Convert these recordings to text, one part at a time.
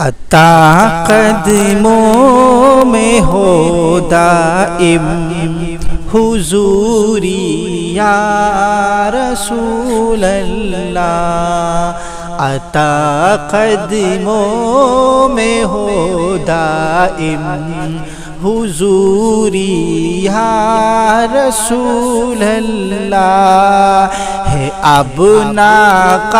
عطا قدموں میں ہو دائم حضوری یا رسول اللہ، عطا قدموں میں ہو دائم حضوری یا رسول اللہ، ہے اب ناقابل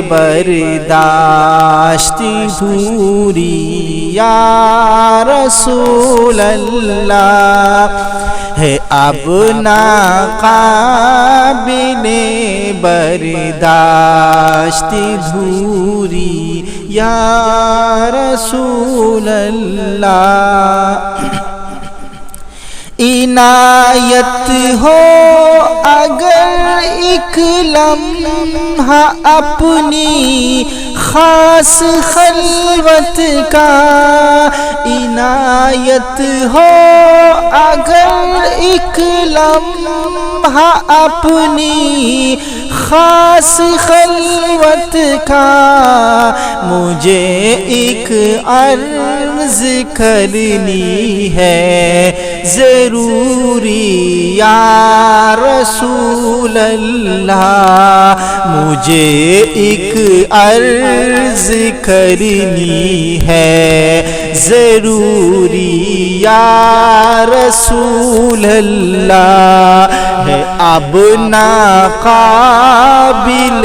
برداشت دوری یا رسول اللہ، ہے اب ناقابل برداشت دوری یا رسول اللہ۔ عنایت ہو اگر ایک لمحہ اپنی خاص خلوت کا، عنایت ہو اگر ایک لمحہ اپنی خاص خلوت کا، مجھے ایک عرض کرنی ہے ضروری یا رسول اللہ، مجھے ایک عرض کرنی ہے ضروری یا رسول اللہ، ہے اب ناقابل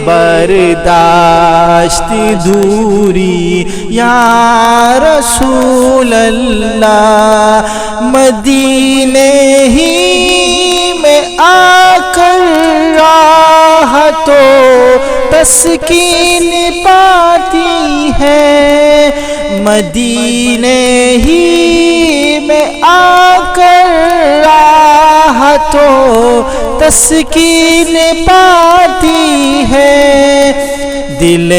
برداشت دوری یا رسول اللہ، مدینے ہی میں آ کر راحتوں تسکین پاتی ہے، مدینے ہی میں آ کر راحتوں تسکین پاتی ہے، دل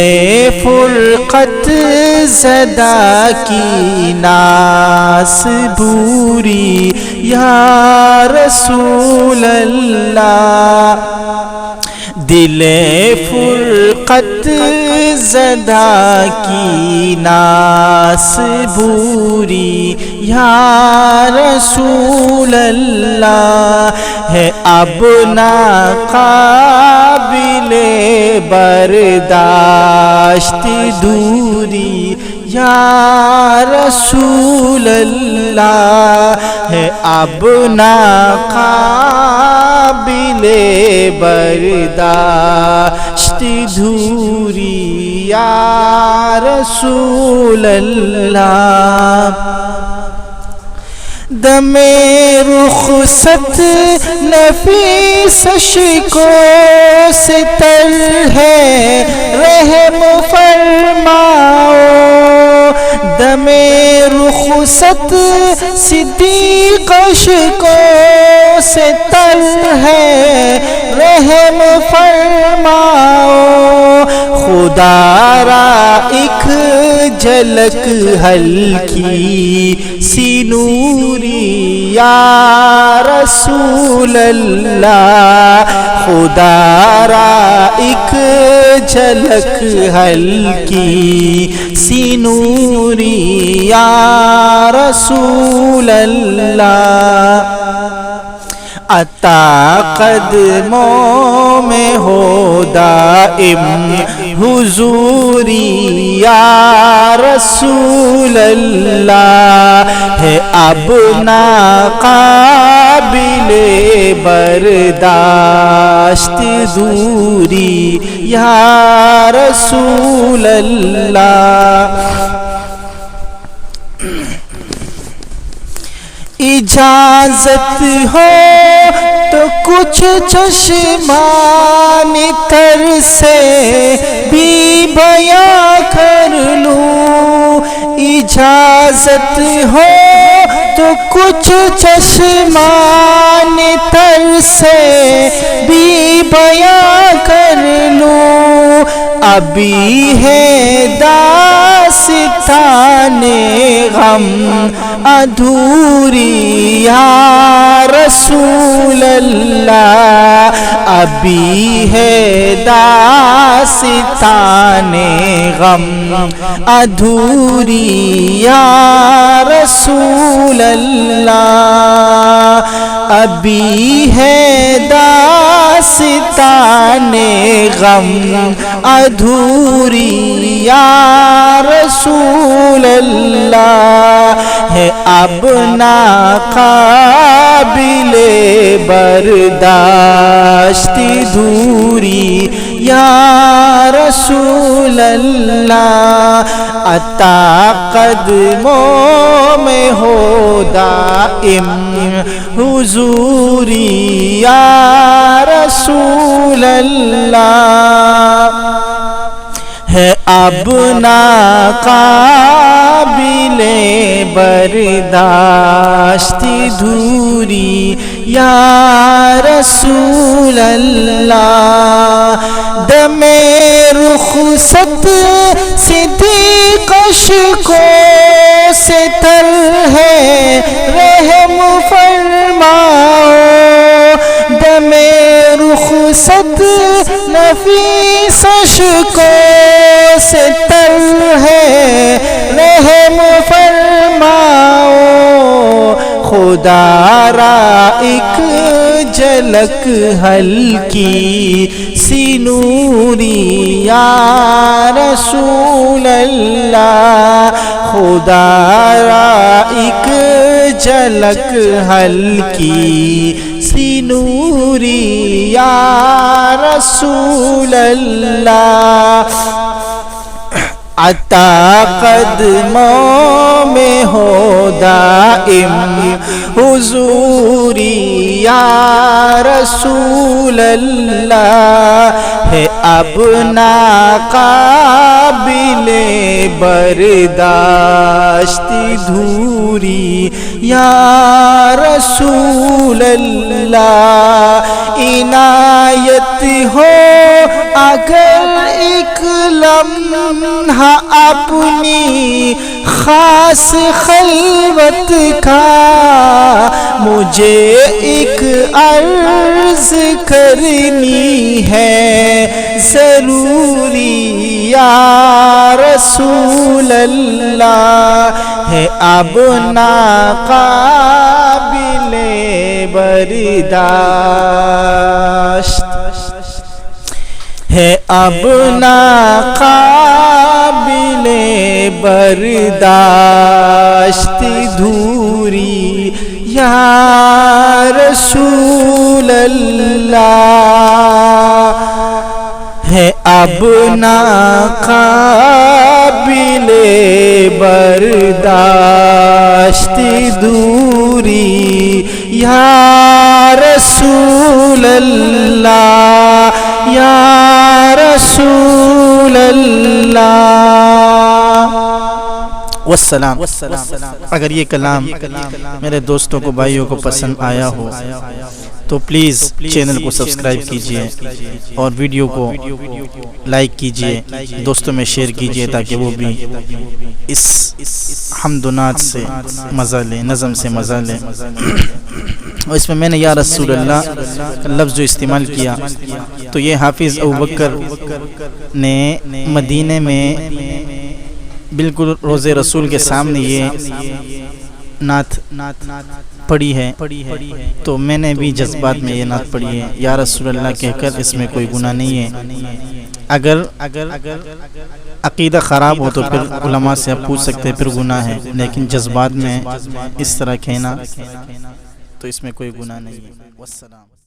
فرقت زدہ کی ناس بوری یا رسول اللہ، دل فرقت زدہ کی ناس بوری یا رسول اللہ، ہے اب ناقابل برداشت دوری یا رسول اللہ، ہے اب ناقابل برداشت دوری یا رسول اللہ۔ دم رخصت نفیس اشکوں سے تر ہے، رحم فرماؤ، دم رخصت صدیق اشکوں سے تر ہے، رحم فرماؤ، خدا را ایک جھلک ہلکی سی نوری یا رسول اللہ، خدا را ایک جھلک ہلکی سی نوری یا رسول اللہ، عطا قدموں میں ہو دائم حضوری یا رسول اللہ، ہے اب ناقابل برداشت دوری یا رسول اللہ، اجازت ہو تو کچھ چشمان تر سے بھی بیاں کر لوں، اجازت ہو تو کچھ چشمان تر سے بھی بیاں کر لوں، ابھی ہے داستان غم ادھوری یا رسول اللہ، ابھی ہے داستان غم ادھوری یا رسول اللہ، ابھی ہے داستان غم ادھوری یا رسول اللہ، ہے اب ناقابل برداشت دوری یا رسول اللہ، عطا قدموں میں ہو دائم حضوری یا رسول اللہ، ہے اب ناقابل برداشت دوری یا رسول اللہ، دم رخصت صدیق اشکوں سے تر ہے رحم فرماؤ، دم رخصت نفیس اشکوں سے تر ہے رحم فرماؤ، خدا را ایک جھلک ہلکی سی نوری یا رسول اللہ، خدا را ایک جھلک ہلکی سی نوری یا رسول اللہ، عطا قدموں میں ہو دائم حضوری یا رسول اللہ، ہے اب ناقابل برداشت دوری یا رسول اللہ، عنایت ہو اگر ایک لمحہ اپنی خاص خلوت کا، مجھے ایک عرض کرنی ہے ضروری یا رسول اللہ، ہے اب ناقابل برداشت، ہے اب ناقابل برداشت دوری یا رسول اللہ، ہے اب ناقابل برداشت دوری یا رسول اللہ، یا رسول اللہ۔ والسلام۔ اگر یہ کلام میرے دوستوں کو بھائیوں کو پسند آیا ہو تو پلیز چینل کو سبسکرائب کیجئے اور ویڈیو کو لائک کیجئے، دوستوں میں شیئر کیجئے تاکہ وہ بھی اس حمد و نعت سے مزہ لیں، نظم سے مزہ لیں۔ اور اس میں میں نے یا رسول اللہ لفظ جو استعمال کیا تو یہ حافظ ابوبکر نے مدینے میں بالکل روضہ رسول کے سامنے یہ نعت پڑھی ہے، تو میں نے بھی جذبات میں یہ نعت پڑھی ہے، یا رسول اللہ کہہ کر، اس میں کوئی گناہ نہیں ہے۔ اگر عقیدہ خراب ہو تو پھر علماء سے آپ پوچھ سکتے ہیں، پھر گناہ ہے، لیکن جذبات میں اس طرح کہنا تو اس میں کوئی گناہ نہیں ہے۔ والسلام۔